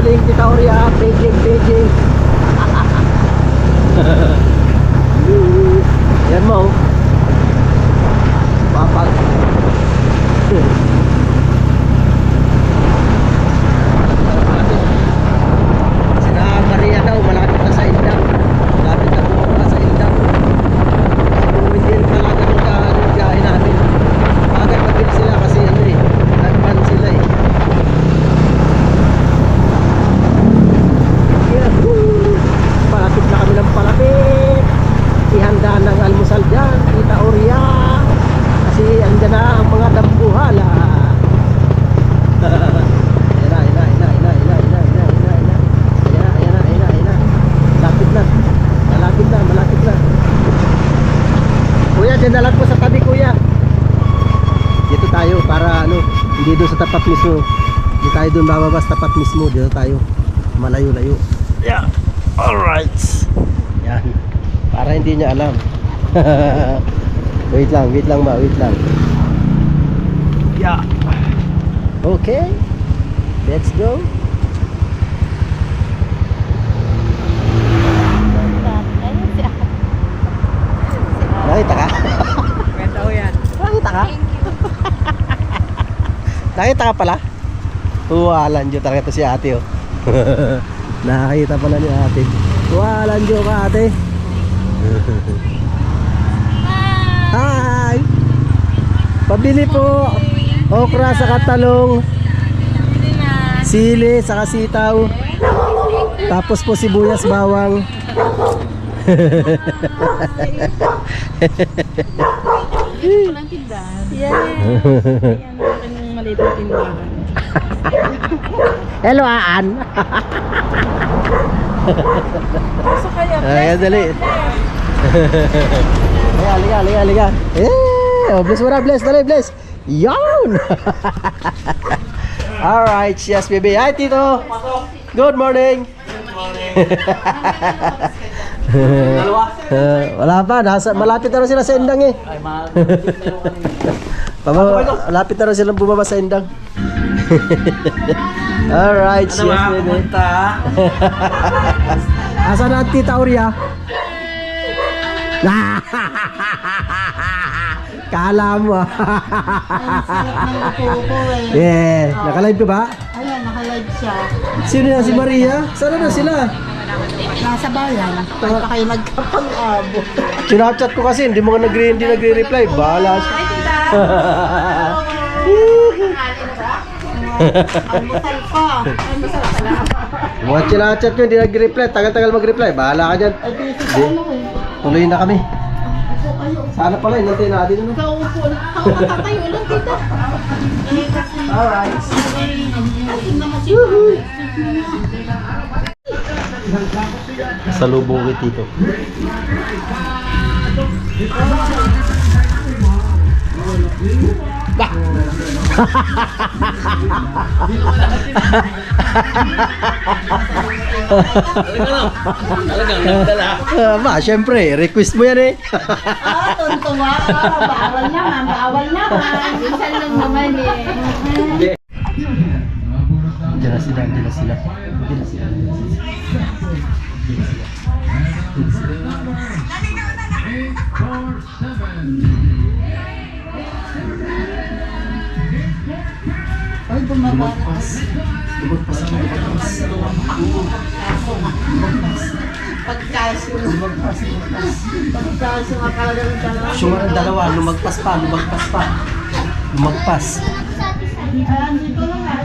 morning, Tita Oria. Paging. Yan mo. Papag. Sina Maria daw, malapit na sa Indang. Malapit na bumaba sa Indang. Hindi talaga ng biyahe namin. Agad magbil sila kasi ano eh, nagpan sila eh. Yahoo! Palapit na kami ng palapit. Ihanda ng almusal dyan, Tita Oria. Kasi andyan na ang mga dambuhala. Malapit na. Kuya, dyan na lang po sa tabi, kuya. Dito tayo para ano, hindi doon sa tapat mismo. Hindi tayo doon bababas, tapat mismo. Dito tayo, malayo-layo. Yeah, alright. Yan, para hindi niya alam. Wait lang ba, wait lang. Yeah. Okay, let's go. Nakita ka? Ganda ko yan. Nakita ka? Nakita ka pala? Walang Diyo talaga ito si ate oh. Nakakita pala ni ate. Walang Diyo ka ate. Hi! Pabili po. Okra sa katalong. Sili saka sitaw. Tapos po sibuyas, bawang. Walang tindahan. Yan. Ayan, maliit na tindahan. Hello, Aan. So kaya, Ay, dali. Liga. Oh, bless. Dali, bless. Yon. Alright, yes, baby. Hi, Tito. Good morning. Wala pa, malapit na rin sila sa Indang eh. Malapit na rin silang bumaba sa Indang. Alright, yes, baby. Asan na Tita Oria? Kala mo. Yeah, nakalive ka ba? ayan, nakalive siya. Sino na si Maria? Saan na sila? Nasa bayan. Kahit pa kayo nagkapang-abo. Sinachat ko kasi, hindi nagre-reply. Bahala siya. Almusal pa. Almusal pala. Mga sinachat ko, hindi nagre-reply. Tagal-tagal mag-reply. Bahala ka dyan. Ay, kasi ano eh. Tuloy na kami. Sana pala, inantay natin. Ano? Kaupo lang. Kakatayo lang kita. Alright. Salubong kay Tito. Talagang nagdala. Syempre, request mo yan eh. Tuntuwa ka. Bawal naman. Minsan lang naman eh. Diyan na sila. Ay, bumabas. Pagkasyo. Pagkasyo nga talaga ng dalawa. Siyong ang dalawa, lumagpas pa. Lumagpas. Ayan, dito lang nga.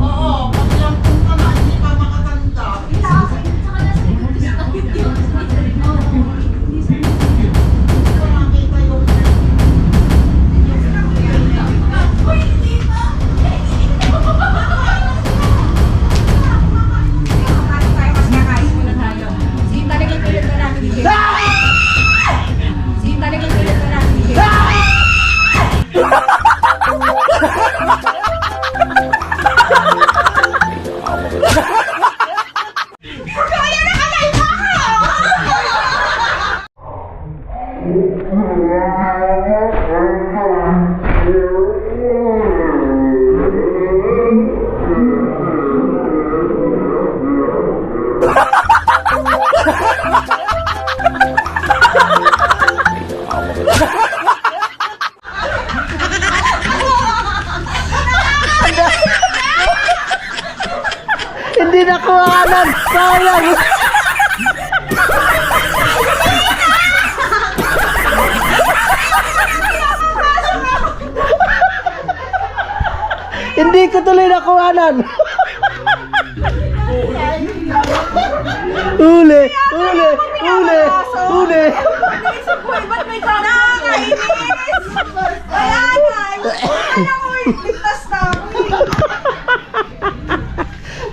Oo, pag lampung ka na, hindi pa makatanda. Hindi na kuhanan! Sayang! Hindi ko tuloy nakuhanan! Uli! Uli! Uli! Uli! Ba't may nakakainis? Wala na! Wala ko iligtas na.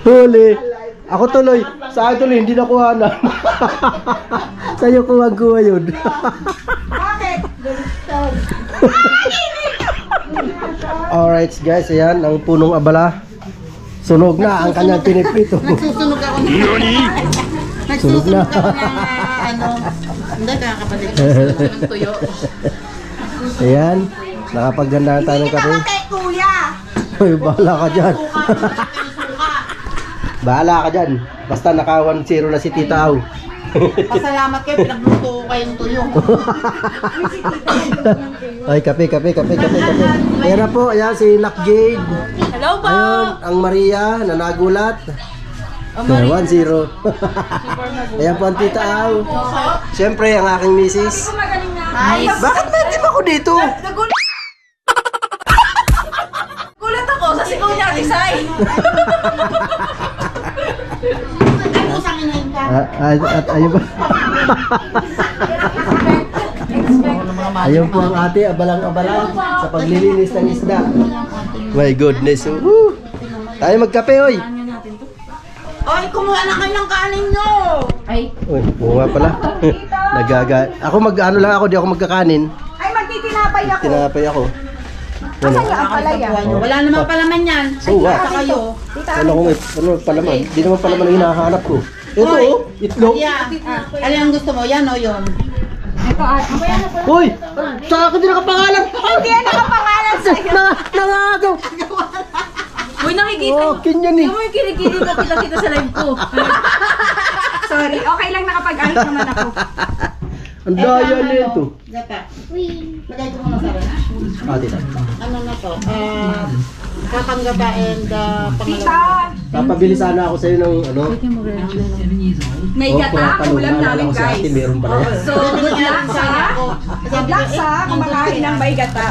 Huli! Ako tuloy! Sa akin tuloy, hindi nakuhanan! Sa'yo kuha-kuha yun! Bakit? Alright guys, ayan ang punong abala. Sunog na ang kanyang pinipito. Nagsusunog ako ng... Sunog na. Nagsusunog ako ng ano... Hindi, kakapatid ko ng tuyo. Ayan, nakapaggandahan tayo ng kape. Hindi ka kay kuya! Uy, bahala ka dyan. Bahala ka dyan. Basta naka 1-0 na si Tita Au. Pasalamat kayo, pinagluto ko kayong tuyo. Ay, kape. Ayan na po, ayan si Nak Jade. Hello po! Ayun, ang Maria na nagulat. 1-0. Ayan po ang Tita Au. Siyempre, ang aking misis. Nice! Bakit may team ako dito? Gulat ako sa sigaw niya, Tisay! Ay, pusang inayin ka. At ayun ba? Ayun po ang ate, abalang-abala sa paglilinis ng isda. My goodness. Woo! Tayo magkape, oy. Oy, kumuha na kayo ng kanin nyo! Uy, bunga pala. Ako mag-ano lang ako, di ako magkakanin. Ay, magtitinapay ako! Tinapay ako. Ano? Ang palaya. Wala naman palaman yan. So what? Sa kayo. Ano kung ano palaman? Di naman palaman ang hinahanap ko. Ito Hoy. oh, itlog. Yeah. Ano yung gusto mo? Yan o yun. Uy! Sa akin din nakapangalan! Hindi yan nakapangalan sa'yo. Nangagaw! Uy, nakikita mo. Akin yan eh. Yung mga kilikili ko kita sa live ko. Sorry, okay lang nakapag-ahit naman ako. Ang daya nito. Gata. Lagay ko muna sa rin. Tita. Ano na to? Kakanggata and pangalawa. Tita, Papabili sana ako sa'yo ng ano. may gata, ulam namin Si ate, guys. meron pala yan. So, good luck sa good luck sa kumakain ng may gata.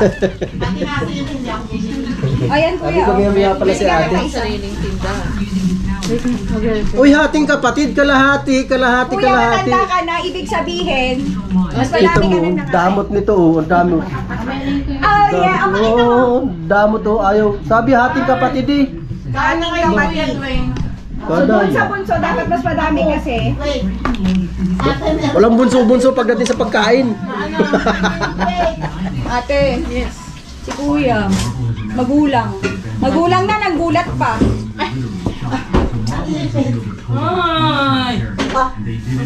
Ayan Sabi kuya. ko maya pala si ate. Sariling tinda. Uy, hating kapatid, kalahati. Kuya, matanda ka na, ibig sabihin, mas Ito marami ka mo, nang damot nito oh, ang dami. Oh yeah, okay ito. Oh, damot oh, ayaw. Sabi hating kapatid eh. Kaning kapatid. So, Kada doon sa yan. bunso, dapat mas madami kasi. Walang bunso-bunso pagdating sa pagkain. Ate, si kuya, magulang. Magulang na, naggulat pa.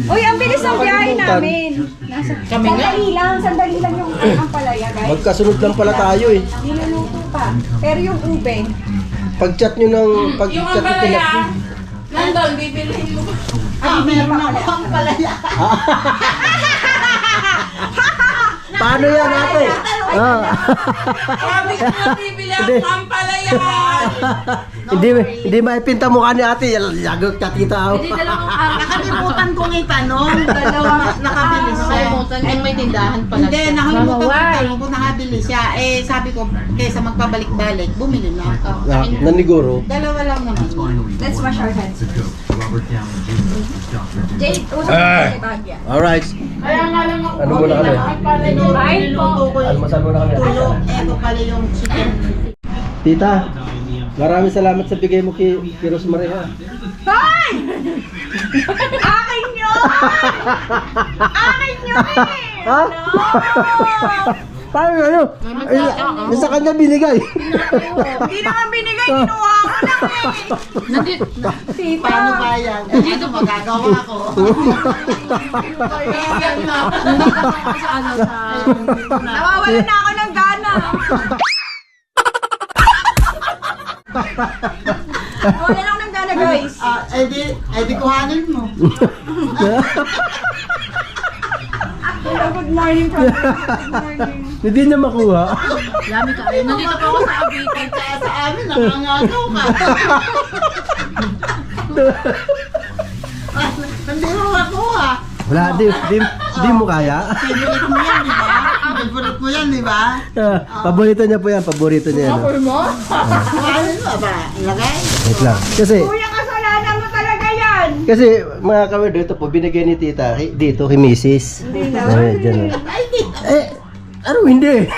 Uy, ang bilis ng biyahe namin. Sandali lang yung ang palaya, guys. Magkasunod lang pala tayo eh. Niluluto pa. Pero yung ube, Pag-chat nyo ng pag-chat nyo tinapin. Nandun, bibilhin mo. Meron ako ang palaya. Paano yan ate? Ah. Sabi ko na bibili ako Hindi. ang palayan. Hindi maipinta mukha ni ate. Lagot ka tita. Hindi dalawang araw. Nakalimutan kong itanong. Nakabili siya. Nakalimutan yung may tindahan pala Hindi, siya. nakalimutan Mama, kong why? itanong kung nakabili siya. Eh, sabi ko, kaysa magpabalik-balik, bumili na ako. Naniguro. Dalawa lang naman. Let's wash our hands. Jade, usap Ah. kay Bagya. Alright. Kaya nga lang ako. Ano muna kami? Niluto ko yung Almasal muna kami. tulo. Ito pala yung chicken. Tita, maraming salamat sa bigay mo kay Rosemary ha. Hoy! Akin yun! Akin yun eh! Ha? Paano ano? Yung sa kanya binigay. Hindi naman binigay, kinuha ko lang eh! Nandito. Tita! Paano ba yan? Dito magagawa ko. Nandito ako sa ano sa... Nawawalan na ako ng gana! Nawalan ako ng gana guys! Eh di kuhanin mo. Hello, good morning from Good morning. Hindi niya makuha. Lami ka. Ayun, nandito pa ako sa Abitan. Kaya sa amin, nakangagaw ka. Hindi mo makuha. Wala, di mo kaya. Favorite mo yan, di ba? Favorite mo yan, di ba? Paborito niya po yan, paborito niya. Yan. mo? Kuhanin mo ba? Ilagay? Wait lang. Kasi, Kuya, kasalanan mo talaga yan! mga kawerdo, ito po, binigay ni tita dito kay Mrs. Hindi na. Dyan. Ay, di. Ano hindi?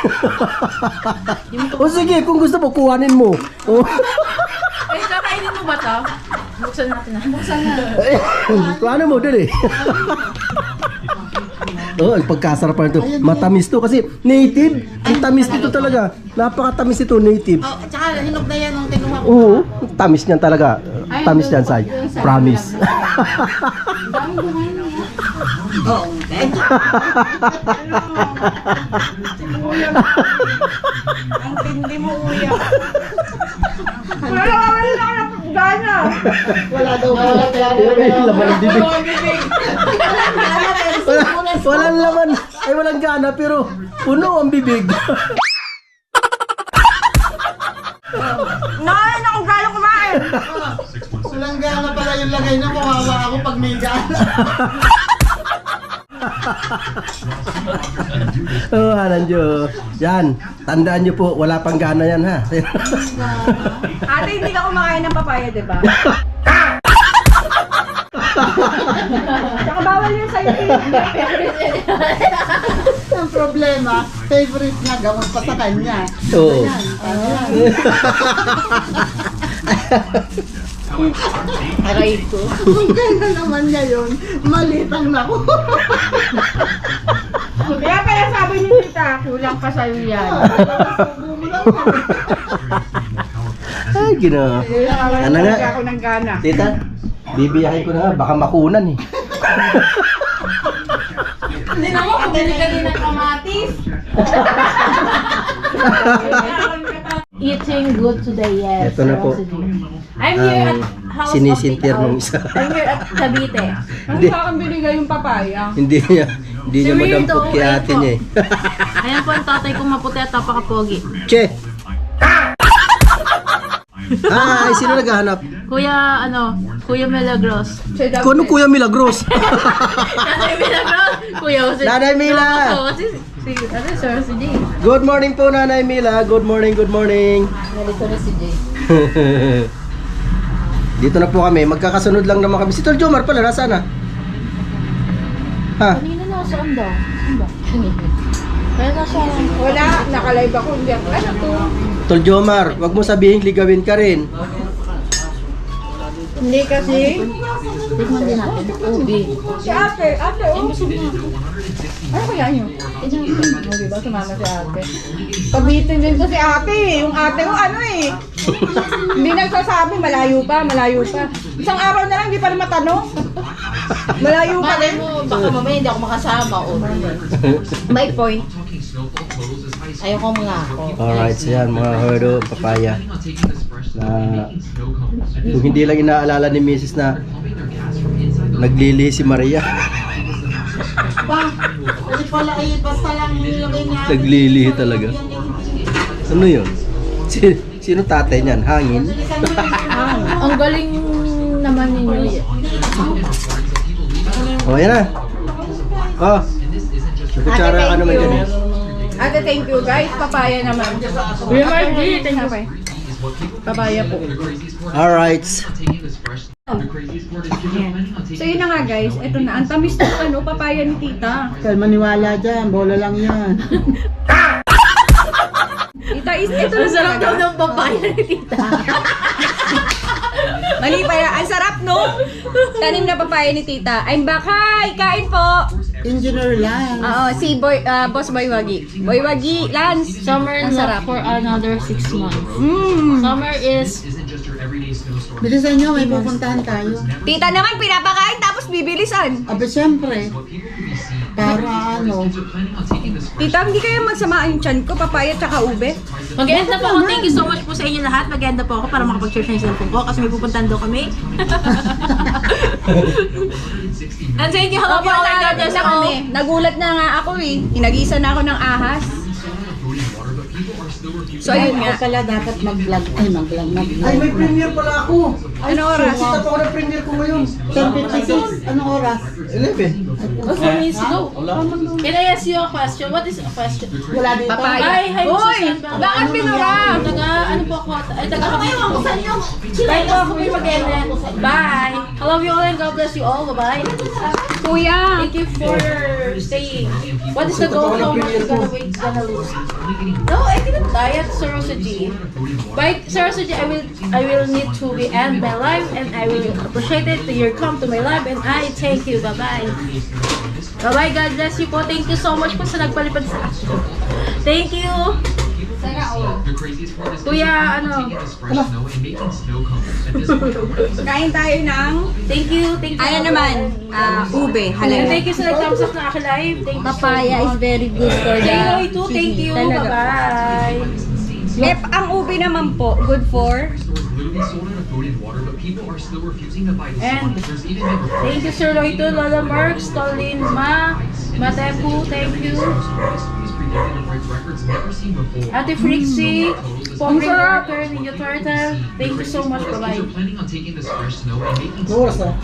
O sige, kung gusto mo, kuhanin mo. O, Eh, kakainin mo ba ito? Buksan natin na. Buksan na. kuhanin mo, dali. Oh, ang pagkasarapan ito. Matamis to kasi native. Ang tamis nito talaga. Napakatamis ito, native. Oh, tsaka hinog na yan nung kinuha ko. Oo, tamis niyan talaga. Tamis niyan, Say. Promise. Oo. Ang tindi mo, kuya. Wala ako ng gana! Wala daw. Laman ang bibig. Walang laman. Ay, walang gana, pero puno ang bibig. Nawalan akong gana kumain! Walang gana pala yung lagay na kawawa ako pag may gana. Oh, Hananjo. Yan, tandaan nyo po, wala pang gana yan ha. Ate, hindi ka kumakain ng papaya, di ba? Tsaka bawal yun sa'yo. Ang problema, favorite niya, gamot pa sa kanya. Oo. Aray ko. Kung gano'n naman ngayon, malitang na ko. Kaya pala sabi ni Tita, kulang pa sa'yo yan. Ay, gina. Ano nga? Ako ng gana. Tita, bibiyahin ko na nga, baka makunan eh. Hindi na mo, ang galing ng kamatis. Eating good today, yes. Ito na po. I'm here at House Sinisintir of nung isa. I'm here at Cavite. Hindi, Saan binigay yung papaya? hindi niya madampot kay ate niya eh. Ayan po ang tatay kong maputi at napaka-pogi. Che! Ay, sino naghahanap? Kuya, Kuya Milagros. Kuno Kuya Milagros? Nanay Milagros! Kuya, Nanay Mila! Sir, si Jay. Good morning po, Nanay Mila. Good morning, good morning. Nalito na si Jay. Dito na po kami. Magkakasunod lang naman kami. Si Tol Jomar pala, nasaan na? Ha? Kanina na, saan daw? Saan ba? Kanina. Kaya na siya. Wala, nakalive ako. Hindi ako. Ano to? Tol Jomar, wag mo sabihin ligawin ka rin. Hindi kasi. Tignan din natin. Ubi. Si ate, oh. Ano kaya nyo? O, diba? Sumama si ate. Pabitin din to si ate. Yung ate ko ano eh. Hindi nagsasabi, malayo pa. Isang araw na lang, hindi pa rin matanong. Malayo pa Malay rin. mo, baka mamaya hindi ako makasama. O, May point. ayoko mga ako. Alright, so yan mga herdo, papaya. Na kung hindi lang inaalala ni Mrs. na naglili si Maria. Pa, pala ay basta lang nilagay niya. Naglilihi talaga. Ano yun? Sino tatay niyan? Hangin? Ang galing naman ninyo. O, yan na. Oh. Kutsara ka naman dyan. Ate, thank you guys. Papaya naman. Kuya Margie, thank you. Papaya po. Alright. So yun na nga guys, eto na. Ang tamis ng ano, papaya ni tita. Kaya maniwala dyan, bola lang yan. Tita, ito na Ang sarap daw talaga. ng papaya ni tita. Mali pa yan. Ang sarap, no? Tanim na papaya ni tita. I'm back. Hi! Kain po! Engineer lang. Oo, si Boss Boy Wagi. Boy Wagi, Lance. Summer Ang sarap. for another 6 months. Mm. Summer is Bilisan nyo, may pupuntahan tayo. Tita naman, pinapakain tapos bibilisan. Aba, siyempre. Para ano. Tita, hindi kayo magsamaan yung chan ko, papaya tsaka ube. Mag-end na po ako. Thank you so much po sa inyo lahat. Mag-end na po ako para makapag-charge ng cellphone ko kasi may pupuntahan daw kami. And thank you. Hello po. Oh my God. Yes, na kami. Nagulat na nga ako eh. Inagisa na ako ng ahas. So ayun nga. Ako pala dapat mag-vlog. Ay, mag-vlog. Ay, may premiere pala ako. Ano oras? Sita pa ako ng premiere ko ngayon. 10:56. Anong oras? 11. Okay, let's go. Can I ask you a question? What is a question? Wala dito. Papaya. Hi, hi, Hoy! Susan. Bakit pinura? Ano po ako? Ay, taga kami. Bye po ako may mag-end. Bye. I love you all and God bless you all. Bye-bye. Kuya! Thank you for staying. What is the goal? How much is gonna weight gonna lose? No, I didn't diet, Sorosuji. By Sorosuji, I will need to end my life and I will appreciate it that you come to my life and I thank you. Bye-bye. Bye-bye. God bless you po. Thank you so much po sa nagpalipad sa akin. Thank you. Kuya, ano? Kain tayo ng... Thank you. Thank you. Ano naman? Ube. And Halala. thank you sa nag-thumbs up na aking live. Thank you. Papaya is very good for the... Thank you. Thank you. Talaga. Bye-bye. Ang ube naman po, good for... And thank you, Sir Loito, Lola Merks, Tolin, Matepu, thank you. Ate Frixie, Pobre Worker, Ninja Turtle, thank you so much, bye-bye. Oras na.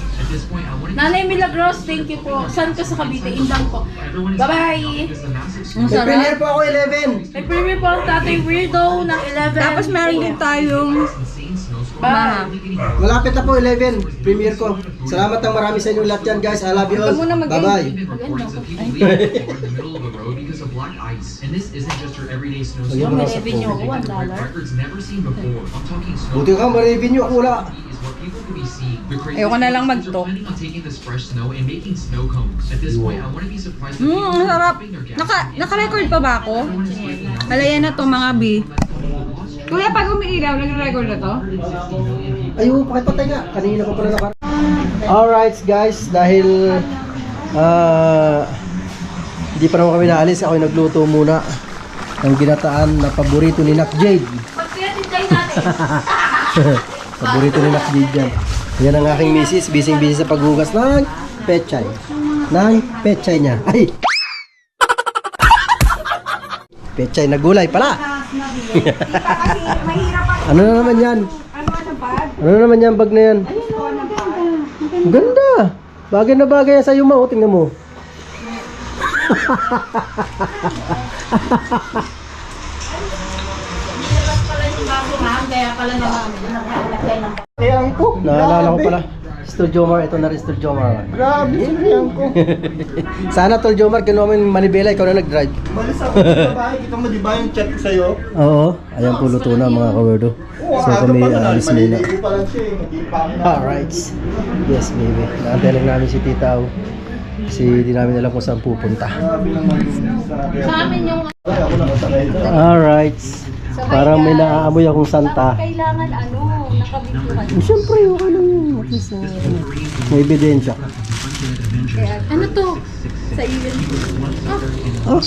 Nanay Milagros, thank you po. San ka sa Cavite? Indang po. Bye-bye. Ang May premiere sarap. po ako 11. May premiere po ang Tatay Weirdo ng 11. Tapos meron din tayong... Bye. Malapit na po 11. Premiere ko. Salamat ng marami sa inyo lahat yan guys. I love you all. Ikaw muna mag-end. Bye-bye. Ayun mo May na sa revenue ako, phone. $1. Buti ka, ma-revenue ako wala. Ayoko na lang mag-talk. Ang sarap. Naka-record pa ba ako? Alaya na to mga B. Kuya, pag umiilaw, nag-record na to? Ayun, pakipatay nga. Kanina pa pala naka... Alright guys, dahil hindi pa naman kami naalis, ako yung nagluto muna ng ginataan na paborito ni Nak Jade. Paborito ni Nak Jade yan. Yan ang aking misis, busy-busy sa paghugas ng pechay. Ng pechay niya. Ay! Pechay na gulay pala. Ano na naman yan? Ano na naman yan bag na yan? Ang ganda. Bagay na bagay yan sa iyo, ma. O, tingnan mo. Ayan ko. Naalala ko pala. Tol Jomar, ito na rin Tol Jomar. Grabe, sinayan ko. Sana Tol Jomar, kinuha mo yung manibela, ikaw na nag-drive. Balis ako sa bahay. Kita mo, di ba yung chat ko sa'yo? Oo, ayan po luto na mga kawerdo. So kami alis muna. Maliligo pa lang siya eh. Hindi pa ako na. Alright. Yes, baby. Nakantay lang namin si Tita O. Kasi di namin alam kung saan pupunta. Grabe naman yung Sa amin yung Ay, ako nakasakay na. Alright. Parang may naaamoy akong santa. Kailangan nakabituhan. Siyempre, okay lang yun. At least, may ebidensya. ano to? Sa event. Oh. Huh?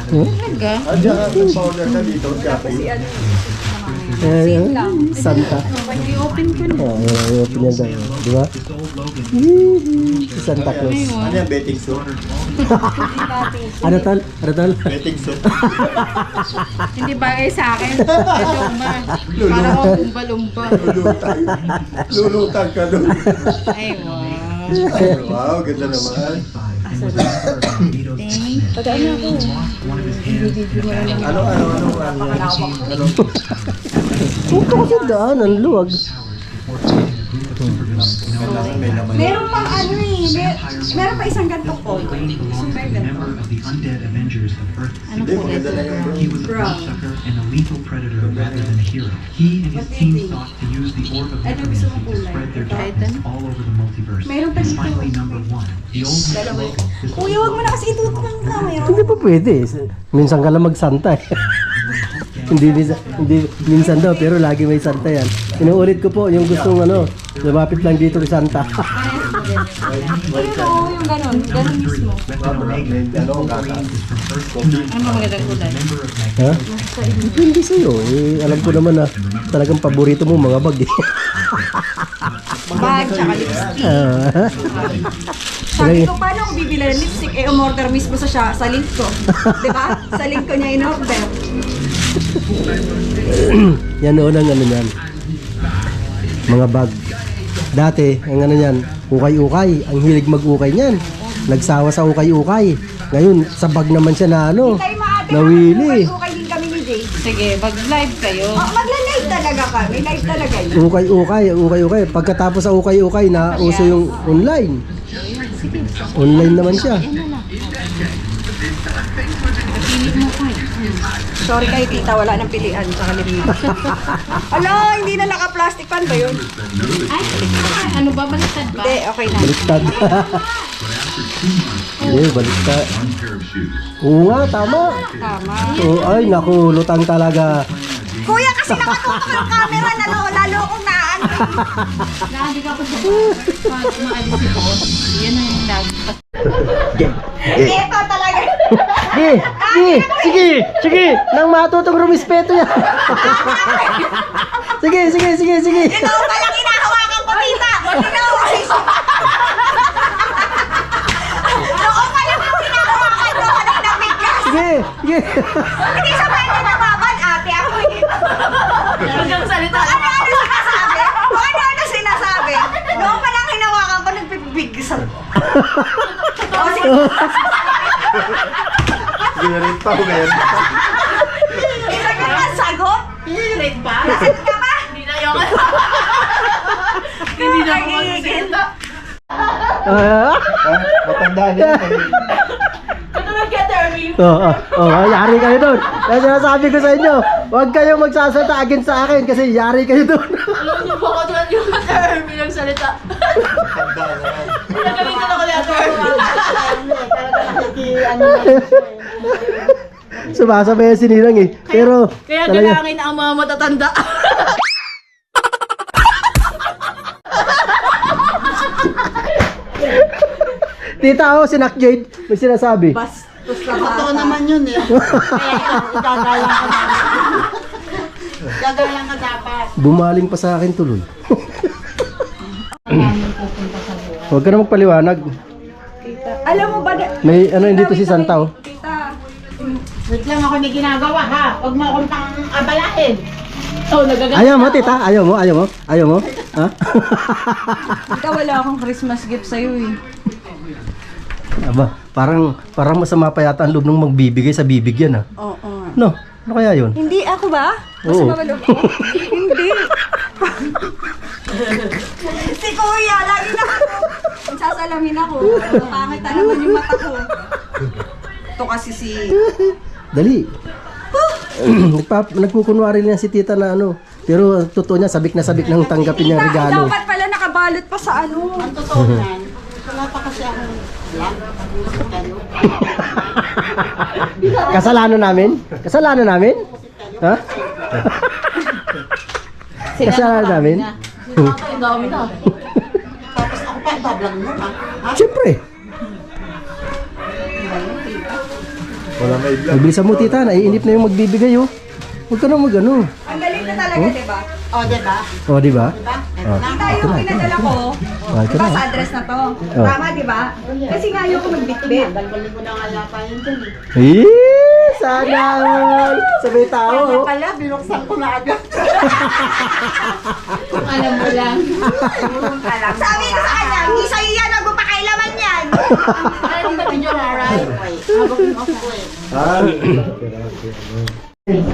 Talaga? Andiyan ka, powder ka dito. Si ano. Same lang. Santa. I-open ko na. Oh, i-open yan tayo. Di ba? Si Santa Claus. Ano yung betting suit? Ano tol? Ano tol? Betting suit. Hindi bagay sa akin. Luma. Para ko lumba-lumba. Lulutang ka doon. Ay, wow. Wow, ganda naman. Pagkaan na ako. Ano? Huwag ka kasi daan, ang luwag. Meron pang ano eh. Meron pa isang gantong ko. Isang pa yung ganito. Hindi, maganda na yung He was a bloodsucker and a lethal predator rather than a hero. He and his team sought to use the orb of necromancy to spread their darkness all over the multiverse. Meron pa And dito. finally, number one, the old Logan is Kuya, wag mo na kasi itutok ang camera. Hindi pa pwede. Minsan ka lang mag-Santa eh. hindi minsan daw, pero lagi may Santa yan. Inuulit ko po, yung gustong lumapit lang dito ni Santa. Pero yung ganun. Ganun mismo. ano, gata. Ano ba magandang kulay? Ha? Hindi sa'yo. Eh, alam ko naman na talagang paborito mo mga bag eh. Bag, tsaka lipstick. Sabi ko, paano ako bibili ng lipstick? Eh, umorder mismo sa link ko. Diba? Sa link ko niya in-order. Yan noon ang ano yan. Mga bag. Dati, ang ano yan, ukay-ukay. Ang hilig mag-ukay niyan. Nagsawa sa ukay-ukay. Ngayon, sa bag naman siya na Tayo maate. nawili. Okay din kami ni Jay. Sige, mag-live kayo. Oh, magla-live talaga kami. Live talaga yun. Ukay-ukay. Pagkatapos sa ukay-ukay, na uso yung online. Online naman siya. Sorry kayo tita, wala nang pilihan sa kalimit. Ala, hindi na naka-plastic pan ba yun? Ay, ano ba? Baliktad ba? Hindi, okay na. Baliktad. Hindi, baliktad. Oo nga, tama. Tama. Oh, ay, naku, lutang talaga. Kuya, kasi nakatutok yung camera, lalo kong naan. Lagi ka po sa pag maalis si boss. Yan na yung lagi. Ito talaga. Sige, nang matutong rumispeto yan. Sige. Ikaw palang hinahawakan ko, tita. Ikaw, noong palang yung hinahawakan ko, kanina biglas. Sige. Hindi sa pwede nababan, ate. Ako eh. Hanggang salita. Ano sinasabi? Noong palang hinawakan ko, nagpipigsan. O, sige. Sige rin pa, Ben. Isagot ka, sagot? Late ba? Sagot ka ba? Hindi na yung Hindi na ako magsalita. Matanda niya. Katulad ka, Termin. Yari kayo doon. Kaya sinasabi ko sa inyo, huwag kayong magsasalita against sa akin kasi yari kayo doon. Alam niyo ba katulad yung Termin ang salita? Matanda na. Pinagalitan ako ni Termin. Sumasabay si Ninang eh. Pero, Kaya talaga, galangin ang mga matatanda. tita si Nak Jade, may sinasabi. Bastos lang. Totoo naman yun eh. Kaya gagalang ka naman. Gagalang ka dapat. Bumaling pa sa akin tuloy. Huwag ka na magpaliwanag. Alam mo ba? May dito si Santa oh. Tita. Wait lang ako may ginagawa ha. Huwag mo akong pang abalahin. Oh, nagagal. Ayaw mo tita, ayaw mo. Ha? Tita, wala akong Christmas gift sa'yo eh. Aba, parang masama pa yata ang loob ng magbibigay sa bibigyan ha. Oo. No, ano kaya yun? Hindi ako ba? Oo. Masama loob ko? Hindi. Si Kuya, lagi na ako. Sasalamin ako. Pangit na naman yung mata ko. Ito kasi si... Dali. Nagkukunwari lang si tita na pero totoo niya, sabik na sabik nang tanggapin niyang regalo. Dapat pala nakabalot pa sa ano. Ang totoo yan. Wala pa kasi akong vlog. Kasalanan namin? Ha? Kasalanan namin? Ang dami na. Tapos ako pa ibablog mo ha. Siyempre. Wala may vlog. Bilisan mo tita, naiinip na yung magbibigay oh. Huwag ka na Ang galing na talaga, di ba? O, diba? O, di ba? Diba? Oh. Kita yung pinadala ko. Ah, ito Diba na. sa address na to? Oh. Tama, di ba? Kasi nga ayoko magbitbit. Dalbalin ko na nga yata yun dyan eh. Sana all! Sabay tao. Kaya oh. pala, binuksan ko na agad. Alam mo lang. Sabi ko sa kanya, hindi sa'yo yan, magpapakailaman yan. Alam mo yung aray. Habang mo ako eh.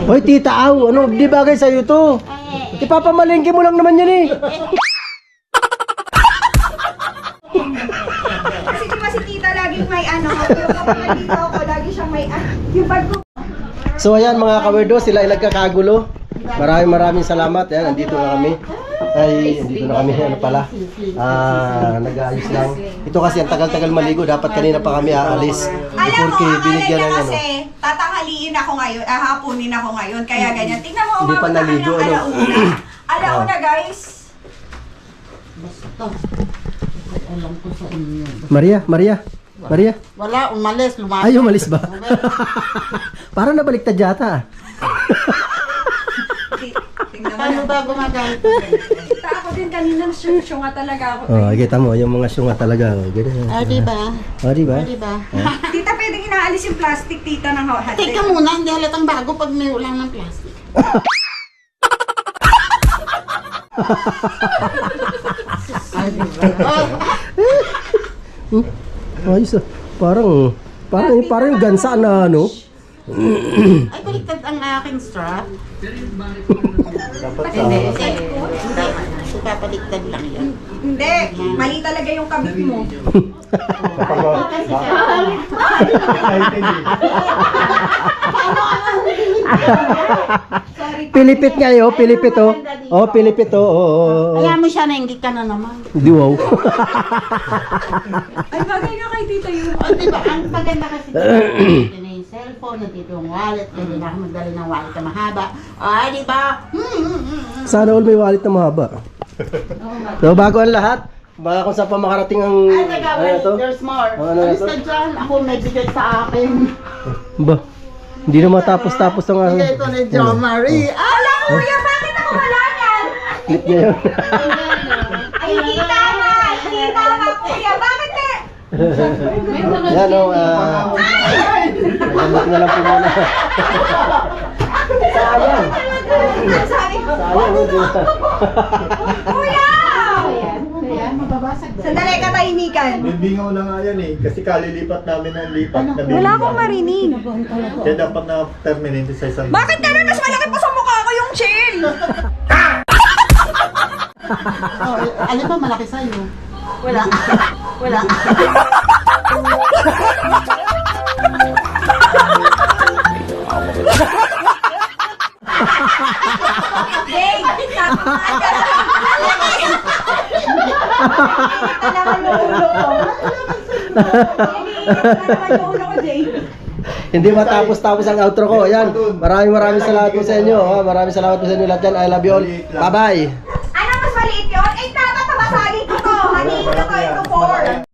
Hoy, tita Aw, ano, di bagay sa'yo to? Ipapamalengke mo lang naman yan eh. Kasi di ba si tita laging may ano, yung kapag nandito ako, lagi siyang may yung bag ko. So ayan mga kawerdo, sila ay nagkakagulo. Maraming salamat. Ayan, nandito na kami. Ay, nandito na kami. Ano pala? Nag-aayos lang. Ito kasi ang tagal-tagal maligo. Dapat kanina pa kami aalis. Alam mo, Before akala binigyan niya ng ano. kasi, tatanghaliin ako ngayon, hapunin ako ngayon, kaya ganyan. Tingnan mo, Hindi pa umabot na naligo, kanyang ano? alauna. Alauna, guys. Basta. Alam ko sa inyo. Maria. Wala, umalis, lumakas. Ay, umalis ba? Parang nabaliktad yata. Tingnan mo Paano na. ba gumagamit? Kita ako din kanina, syunga talaga ako. Oh, kita mo, yung mga syunga talaga. Oh, ganyan. Ah, diba? Oh, di ba? Ah, diba? Tita, pwedeng inaalis yung plastic, tita, ng hot Teka muna, hindi halatang bago pag may ulang ng plastic. Ay, diba? Ayos ah. Parang yung gansa na ano. Ay, baliktad ang aking strap. Dapat Hindi, ito papaliktad lang yan. Hindi, mali talaga yung kabit mo. Pilipit nga yun, pilipit oh. Oh, pilipit oh. Oh. Kaya mo siya, nainggit ka na naman. Di wow. Ay, bagay nga kay tita yun. O, diba? Ang maganda kasi dito na yung cellphone, nandito yung wallet, pwede na ako magdala ng wallet na mahaba. Ay, diba? Sana all may wallet na mahaba. So bago ang lahat, baka kung saan pa makarating ang Ay, teka, ano wait, to? there's more. Ano na Alis to? ka dyan, ako may bigay sa akin. Ba, hindi na matapos-tapos ang Bigay ito ni John Marie. Alam mo! Kuya, bakit ako wala yan? clip niya yun. Ay, hindi tama! Hindi tama, kuya! Bakit eh? Yan o, nagamot na lang po muna. Sayang. Sabi ko, Sayang, hindi na. kuya! Mababasag din. Sandali, katahimikan. May bingaw na nga yan eh. Kasi kalilipat namin ng lipat na Wala akong marinig. Kaya dapat na-terminate sa isang... Bakit ganun? Mas malaki pa sa mukha ko yung chill! Oh, alin ba malaki sa'yo? Wala. Wala. Jay! Talaman yung ulo ko. Talaman yung ulo ko, Jay. Hindi matapos-tapos ang outro ko. Ayan, maraming salamat po sa inyo. Maraming salamat po sa inyo lahat dyan. I love you all. Bye-bye. Ano mas maliit yun? Eh, dapat tabasagin ko to. Hatiin ko to into 4.